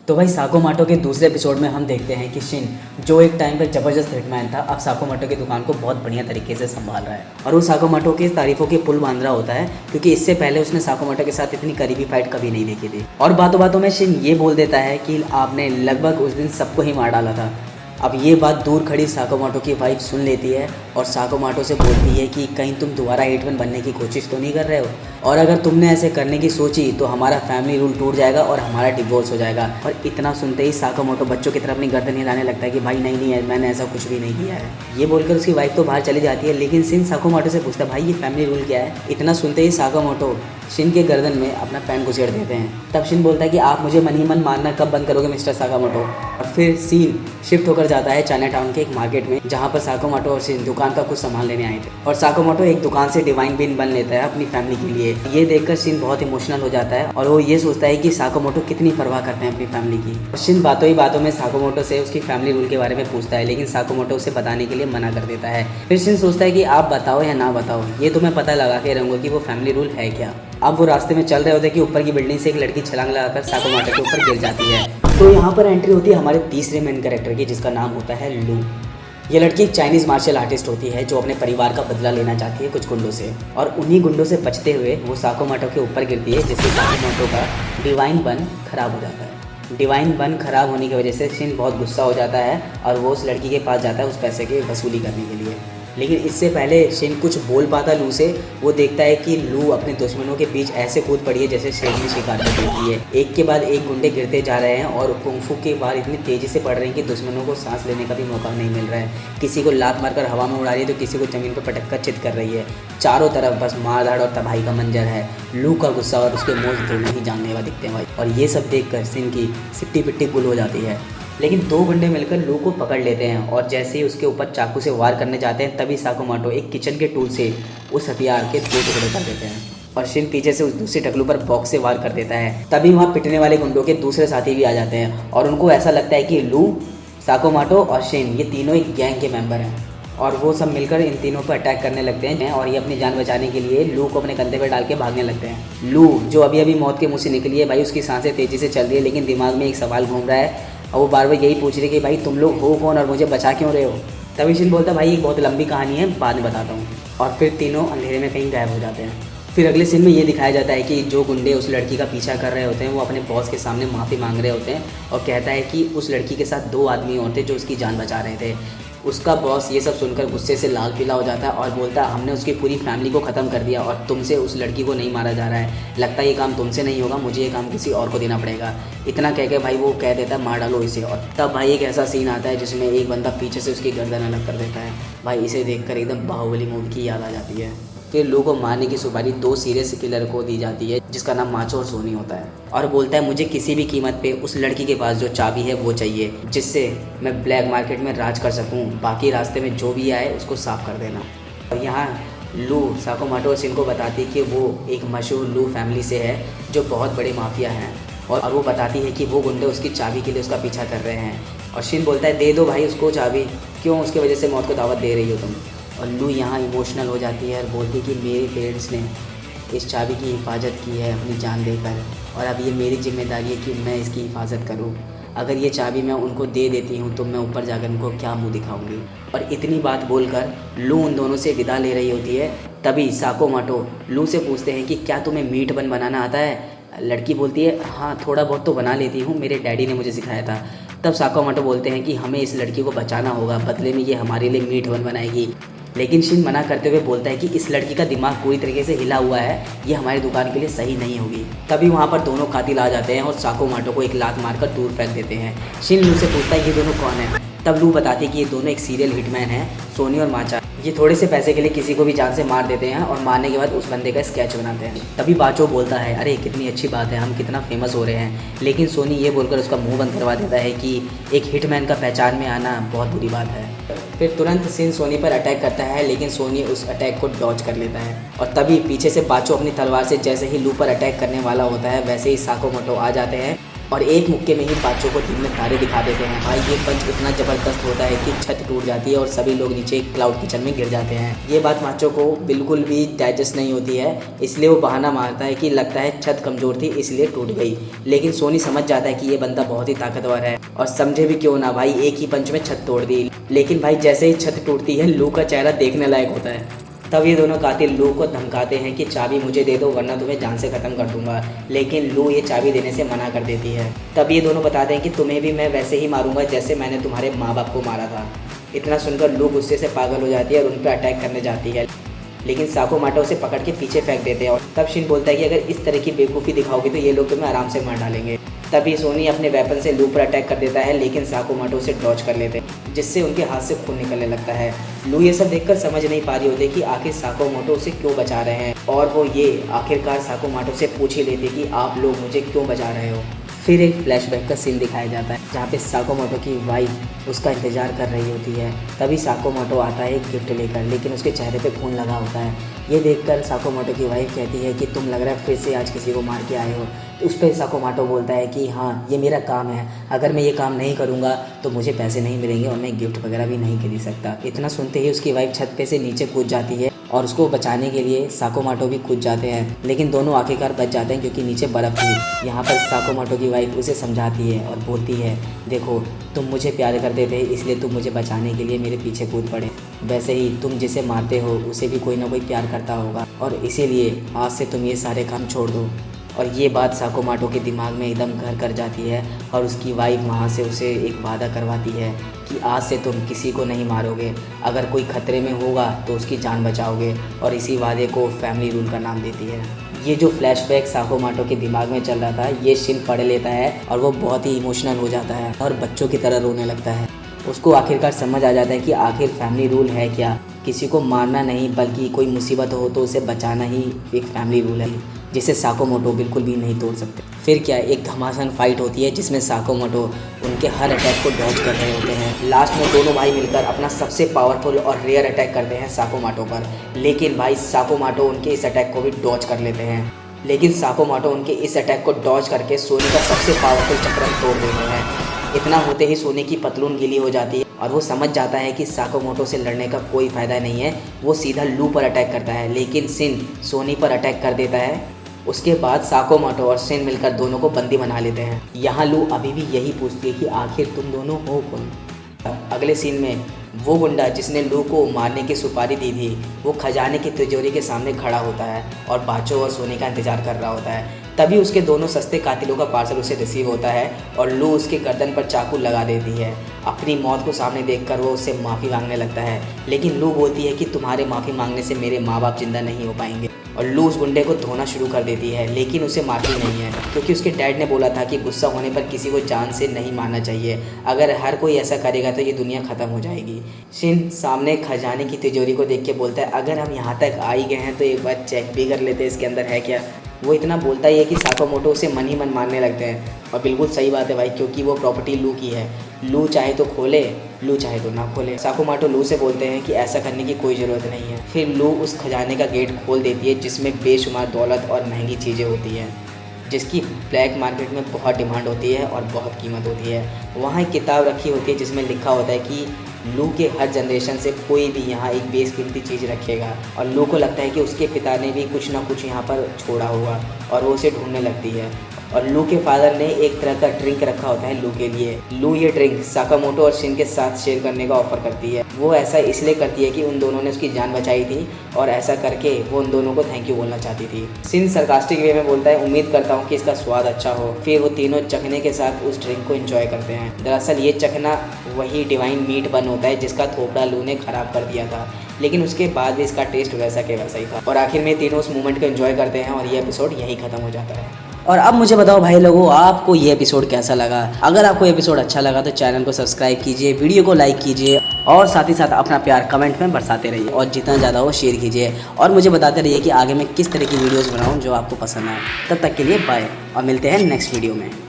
तो भाई साकोमाटो के दूसरे एपिसोड में हम देखते हैं कि शिन, जो एक टाइम पर जबरदस्त हिटमैन था, अब साकोमाटो की दुकान को बहुत बढ़िया तरीके से संभाल रहा है और वो साकोमाटो की तारीफों के पुल बांध रहा होता है, क्योंकि इससे पहले उसने साकोमाटो के साथ इतनी करीबी फाइट कभी नहीं देखी थी। और बातों बातों में शिन ये बोल देता है कि आपने लगभग उस दिन सबको ही मार डाला था। अब ये बात दूर खड़ी साकोमाटो की वाइफ सुन लेती है और साकोमाटो से बोलती है कि कहीं तुम दोबारा हिटमैन बनने की कोशिश तो नहीं कर रहे हो, और अगर तुमने ऐसे करने की सोची तो हमारा फैमिली रूल टूट जाएगा और हमारा डिवोर्स हो जाएगा। और इतना सुनते ही साकोमाटो बच्चों की तरफ अपनी गर्दन हिलाने लगता है कि भाई नहीं नहीं है, मैंने ऐसा कुछ भी नहीं किया है। ये बोलकर उसकी वाइफ तो बाहर चली जाती है, लेकिन शिन साकोमाटो से पूछता है भाई ये फैमिली रूल क्या है। इतना सुनते ही साकोमाटो शिन के गर्दन में अपना पैन घुसेड़ देते हैं। तब शिन बोलता है कि आप मुझे मन ही मन मारना कब बंद करोगे मिस्टर साकोमाटो। और फिर सीन शिफ्ट होकर जाता है चाइना टाउन के एक मार्केट में, जहाँ पर साकोमाटो और शिन दुकान का कुछ सामान लेने आए थे और साकोमाटो एक दुकान से डिवाइन बीन बन लेता है अपनी फैमिली के लिए। ये देखकर शिन बहुत इमोशनल हो जाता है और वो ये सोचता है कि साकोमाटो कितनी परवाह करते हैं अपनी फैमिली की। और शिन बातों ही बातों में साकोमाटो से उसकी फैमिली रूल के बारे में पूछता है, लेकिन साकोमाटो उसे बताने के लिए मना कर देता है। फिर शिन सोचता है कि आप बताओ या ना बताओ, ये तो मैं पता लगा के रहूँगा कि वो फैमिली रूल है क्या। अब वो रास्ते में चल रहे होते कि ऊपर की बिल्डिंग से एक लड़की छलांग लगाकर साकोमाटो के ऊपर गिर जाती है। तो यहाँ पर एंट्री होती है हमारे तीसरे मेन कैरेक्टर की, जिसका नाम होता है लू। ये लड़की एक चाइनीज़ मार्शल आर्टिस्ट होती है जो अपने परिवार का बदला लेना चाहती है कुछ गुंडों से, और उन्हीं गुंडों से बचते हुए वो साकोमाटो के ऊपर गिरती है, जिससे साकोमाटो का डिवाइन बन खराब हो जाता है। डिवाइन बन खराब होने की वजह से शिन बहुत गुस्सा हो जाता है और वो उस लड़की के पास जाता है उस पैसे की वसूली करने के लिए। लेकिन इससे पहले शिन कुछ बोल पाता लू से, वो देखता है कि लू अपने दुश्मनों के बीच ऐसे कूद पड़ी है जैसे शेरनी शिकार कर देती है। एक के बाद एक गुंडे गिरते जा रहे हैं और कुंफू के बार इतनी तेज़ी से पड़ रहे हैं कि दुश्मनों को सांस लेने का भी मौका नहीं मिल रहा है। किसी को लात मारकर हवा में उड़ा रही है तो किसी को ज़मीन पर पटक कर चित कर रही है। चारों तरफ बस मारधाड़ और तबाही का मंजर है। लू का गुस्सा और उसके मुँह दोनों ही जानलेवा दिखते हैं भाई, और ये सब देख कर शिन की सिट्टी पिट्टी गुल हो जाती है। लेकिन दो गुंडे मिलकर लू को पकड़ लेते हैं और जैसे ही उसके ऊपर चाकू से वार करने जाते हैं, तभी साकोमाटो एक किचन के टूल से उस हथियार के 2 टुकड़े कर देते हैं और शिन पीछे से उस दूसरे टकलू पर बॉक्स से वार कर देता है। तभी वहाँ पिटने वाले गुंडों के दूसरे साथी भी आ जाते हैं और उनको ऐसा लगता है कि लू, साकोमाटो और शिन ये तीनों एक गैंग के मेंबर हैं और वो सब मिलकर इन तीनों पर अटैक करने लगते हैं और ये अपनी जान बचाने के लिए लू को अपने कंधे पर डाल के भागने लगते हैं। लू जो अभी अभी मौत के मुँह से निकली है भाई, उसकी सांसें तेज़ी से चल रही है, लेकिन दिमाग में एक सवाल घूम रहा है और वो बार बार यही पूछ रही है कि भाई तुम लोग हो कौन और मुझे बचा क्यों रहे हो। तभी शिन बोलता है भाई एक बहुत लंबी कहानी है, बाद में बताता हूँ। और फिर तीनों अंधेरे में कहीं गायब हो जाते हैं। फिर अगले सीन में ये दिखाया जाता है कि जो गुंडे उस लड़की का पीछा कर रहे होते हैं वो अपने बॉस के सामने माफ़ी मांग रहे होते हैं और कहता है कि उस लड़की के साथ 2 आदमी और थे जो उसकी जान बचा रहे थे। उसका बॉस ये सब सुनकर गुस्से से लाल पीला हो जाता है और बोलता है हमने उसकी पूरी फैमिली को ख़त्म कर दिया और तुमसे उस लड़की को नहीं मारा जा रहा है, लगता है ये काम तुमसे नहीं होगा, मुझे ये काम किसी और को देना पड़ेगा। इतना कह के भाई वो कह देता है मार डालो इसे। और तब भाई एक ऐसा सीन आता है जिसमें एक बंदा पीछे से उसकी गर्दन अलग कर देता है। भाई इसे देखकर एकदम बाहुबली मूवी की याद आ जाती है। फिर लू को मारने की सुपारी 2 सीरियस किलर को दी जाती है, जिसका नाम माचो और सोनी होता है, और बोलता है मुझे किसी भी कीमत पे उस लड़की के पास जो चाबी है वो चाहिए, जिससे मैं ब्लैक मार्केट में राज कर सकूं। बाकी रास्ते में जो भी आए उसको साफ कर देना। और यहाँ लू साकोमाटो और शिन को बताती है कि वो एक मशहूर लू फैमिली से है जो बहुत बड़े माफिया हैं, और वो बताती है कि वो गुंडे उसकी चाबी के लिए उसका पीछा कर रहे हैं। और शिन बोलता है दे दो भाई उसको चाबी, क्यों उसकी वजह से मौत को दावत दे रही हो तुम। और लू यहाँ इमोशनल हो जाती है और बोलती है कि मेरे पेरेंट्स ने इस चाबी की हिफाजत की है अपनी जान देकर, और अब ये मेरी जिम्मेदारी है कि मैं इसकी हिफाजत करूँ। अगर ये चाबी मैं उनको दे देती हूँ तो मैं ऊपर जाकर उनको क्या मुंह दिखाऊंगी। और इतनी बात बोलकर लू उन दोनों से विदा ले रही होती है। तभी साकोमाटो लू से पूछते हैं कि क्या तुम्हें मीट बन बनाना आता है। लड़की बोलती है हाँ थोड़ा बहुत तो बना लेती हूँ, मेरे डैडी ने मुझे सिखाया था। तब साकोमाटो बोलते हैं कि हमें इस लड़की को बचाना होगा, बदले में ये हमारे लिए मीट बन बनाएगी। लेकिन शिन मना करते हुए बोलता है कि इस लड़की का दिमाग पूरी तरीके से हिला हुआ है, ये हमारी दुकान के लिए सही नहीं होगी। तभी वहाँ पर दोनों कातिल आ जाते हैं और साकोमाटो को एक लात मारकर दूर फेंक देते हैं। शिन लू से पूछता है ये दोनों कौन है। तब लू बताती है कि ये दोनों एक सीरियल हिटमैन है, सोनी और माचा। ये थोड़े से पैसे के लिए किसी को भी जान से मार देते हैं और मारने के बाद उस बंदे का स्केच बनाते हैं। तभी बाचो बोलता है अरे कितनी अच्छी बात है, हम कितना फेमस हो रहे हैं। लेकिन सोनी ये बोलकर उसका मुंह बंद करवा देता है कि एक हिटमैन का पहचान में आना बहुत बुरी बात है। फिर तुरंत शिन सोनी पर अटैक करता है, लेकिन सोनी उस अटैक को डॉज कर लेता है। और तभी पीछे से बाचो अपनी तलवार से जैसे ही लू पर अटैक करने वाला होता है, वैसे ही साकोमाटो आ जाते हैं और एक मुक्के में ही बाचों को दिन में तारे दिखा देते हैं। भाई ये पंच इतना ज़बरदस्त होता है कि छत टूट जाती है और सभी लोग नीचे क्लाउड किचन में गिर जाते हैं। ये बात माचो को बिल्कुल भी डाइजेस्ट नहीं होती है, इसलिए वो बहाना मारता है कि लगता है छत कमज़ोर थी इसलिए टूट गई। लेकिन सोनी समझ जाता है कि ये बंदा बहुत ही ताकतवर है और समझे भी क्यों ना भाई, एक ही पंच में छत तोड़ दी। लेकिन भाई जैसे ही छत टूटती है लू का चेहरा देखने लायक होता है। तब ये दोनों कातिल लू को धमकाते हैं कि चाबी मुझे दे दो वरना तुम्हें जान से ख़त्म कर दूंगा। लेकिन लू ये चाबी देने से मना कर देती है। तब ये दोनों बताते हैं कि तुम्हें भी मैं वैसे ही मारूंगा जैसे मैंने तुम्हारे माँ बाप को मारा था। इतना सुनकर लू गुस्से से पागल हो जाती है और उन पर अटैक करने जाती है, लेकिन साकोमाटो उसे पकड़ के पीछे फेंक देते हैं। और तब शिन बोलता है कि अगर इस तरह की बेवकूफ़ी दिखाओगे तो ये लोग तुम्हें आराम से मार डालेंगे। तभी सोनी अपने वेपन से लू पर अटैक कर देता है, लेकिन साकोमाटो उसे डॉज कर लेते हैं जिससे उनके हाथ से खून निकलने लगता है। लू ये सब देखकर समझ नहीं पा रही होती कि आखिर साकोमाटो उसे क्यों बचा रहे हैं, और वो ये आखिरकार साकोमाटो से पूछ ही लेती कि आप लोग मुझे क्यों बचा रहे हो। फिर एक फ्लैशबैक का सीन दिखाया जाता है जहाँ पे साकोमाटो की वाइफ उसका इंतज़ार कर रही होती है। तभी साकोमाटो आता है एक गिफ्ट लेकर, लेकिन उसके चेहरे पे खून लगा होता है। ये देखकर साकोमाटो की वाइफ कहती है कि तुम लग रहा है फिर से आज किसी को मार के आए हो। उस पर साकोमाटो बोलता है कि हाँ ये मेरा काम है, अगर मैं ये काम नहीं करूँगा तो मुझे पैसे नहीं मिलेंगे और मैं गिफ्ट वगैरह भी नहीं खरीद सकता। इतना सुनते ही उसकी वाइफ छत पे से नीचे कूद जाती है और उसको बचाने के लिए साकोमाटो भी कूद जाते हैं, लेकिन दोनों आखिरकार बच जाते हैं क्योंकि नीचे बर्फ़ थी। यहाँ पर साकोमाटो की वाइफ उसे समझाती है और बोलती है देखो तुम मुझे प्यार करते थे इसलिए तुम मुझे बचाने के लिए मेरे पीछे कूद पड़े, वैसे ही तुम जिसे मारते हो उसे भी कोई ना कोई प्यार करता होगा और इसीलिए आज से तुम ये सारे काम छोड़ दो। और ये बात साकोमाटो के दिमाग में एकदम घर कर जाती है और उसकी वाइफ वहाँ से उसे एक वादा करवाती है कि आज से तुम किसी को नहीं मारोगे, अगर कोई खतरे में होगा तो उसकी जान बचाओगे, और इसी वादे को फैमिली रूल का नाम देती है। ये जो फ्लैशबैक साकोमाटो के दिमाग में चल रहा था ये शिन पढ़ लेता है और वो बहुत ही इमोशनल हो जाता है और बच्चों की तरह रोने लगता है। उसको आखिरकार समझ आ जाता है कि आखिर फैमिली रूल है क्या, किसी को मारना नहीं बल्कि कोई मुसीबत हो तो उसे बचाना ही एक फैमिली रूल है, जिसे साकोमाटो बिल्कुल भी नहीं तोड़ सकते। फिर क्या एक घमासान फाइट होती है जिसमें साकोमाटो उनके हर अटैक को डॉज कर रहे होते हैं। लास्ट में दोनों भाई मिलकर अपना सबसे पावरफुल और रेयर अटैक करते हैं साकोमाटो पर, लेकिन भाई साकोमाटो उनके इस अटैक को भी डॉज कर लेते हैं। लेकिन साकोमाटो उनके इस अटैक को डॉज करके सोनी का सबसे पावरफुल चक्रम तोड़ देते हैं। इतना होते ही सोनी की पतलून गीली हो जाती है और वो समझ जाता है कि साकोमाटो से लड़ने का कोई फ़ायदा नहीं है। वो सीधा लू पर अटैक करता है, लेकिन शिन सोनी पर अटैक कर देता है। उसके बाद साकोमाटो और शिन मिलकर दोनों को बंदी बना लेते हैं। यहाँ लू अभी भी यही पूछती है कि आखिर तुम दोनों हो कौन। अगले सीन में वो गुंडा जिसने लू को मारने की सुपारी दी थी वो खजाने की तिजोरी के सामने खड़ा होता है और बाचो और सोनी का इंतजार कर रहा होता है। तभी उसके दोनों सस्ते कातिलों का पार्सल उसे रिसीव होता है और लू उसके गर्दन पर चाकू लगा देती है। अपनी मौत को सामने देखकर वो उससे माफ़ी मांगने लगता है, लेकिन लू बोलती है कि तुम्हारे माफ़ी मांगने से मेरे माँ बाप जिंदा नहीं हो पाएंगे। और लू उस गुंडे को धोना शुरू कर देती है, लेकिन उसे मारती नहीं है क्योंकि उसके डैड ने बोला था कि गुस्सा होने पर किसी को जान से नहीं मारना चाहिए, अगर हर कोई ऐसा करेगा तो ये दुनिया ख़त्म हो जाएगी। शिन सामने खजाने की तिजोरी को देख के बोलता है अगर हम यहाँ तक आ ही गए हैं तो एक बार चेक भी कर लेते हैं इसके अंदर है क्या। वो इतना बोलता ही है कि साकोमाटो उसे मन ही मन मारने लगते हैं, और बिल्कुल सही बात है भाई, क्योंकि वो प्रॉपर्टी लू की है। लू चाहे तो खोले, लू चाहे तो ना खोले। साकोमाटो लू से बोलते हैं कि ऐसा करने की कोई ज़रूरत नहीं है। फिर लू उस खजाने का गेट खोल देती है जिसमें बेशुमार दौलत और महंगी चीज़ें होती हैं, जिसकी ब्लैक मार्केट में बहुत डिमांड होती है और बहुत कीमत होती है। वहाँ एक किताब रखी होती है जिसमें लिखा होता है कि लू के हर जनरेशन से कोई भी यहाँ एक बेशकीमती चीज़ रखेगा, और लू को लगता है कि उसके पिता ने भी कुछ ना कुछ यहाँ पर छोड़ा होगा और वो उसे ढूंढने लगती है। और लू के फादर ने एक तरह का ड्रिंक रखा होता है लू के लिए। लू ये ड्रिंक साकामोटो और शिन के साथ शेयर करने का ऑफर करती है। वो ऐसा इसलिए करती है कि उन दोनों ने उसकी जान बचाई थी और ऐसा करके वो उन दोनों को थैंक यू बोलना चाहती थी। शिन सरकास्टिक वे में बोलता है उम्मीद करता हूँ कि इसका स्वाद अच्छा हो। फिर वो तीनों चखने के साथ उस ड्रिंक को एंजॉय करते हैं। दरअसल ये चखना वही डिवाइन मीट बन होता है जिसका थोपड़ा लू ने ख़राब कर दिया था, लेकिन उसके बाद भी इसका टेस्ट वैसा के वैसा ही था। और आखिर में तीनों उस मोमेंट को एंजॉय करते हैं और ये एपिसोड यहीं ख़त्म हो जाता है। और अब मुझे बताओ भाई लोगों, आपको ये एपिसोड कैसा लगा? अगर आपको एपिसोड अच्छा लगा तो चैनल को सब्सक्राइब कीजिए, वीडियो को लाइक कीजिए और साथ ही साथ अपना प्यार कमेंट में बरसाते रहिए और जितना ज़्यादा हो शेयर कीजिए और मुझे बताते रहिए कि आगे मैं किस तरह की वीडियोज़ बनाऊँ जो आपको पसंद आए। तब तक के लिए बाय और मिलते हैं नेक्स्ट वीडियो में।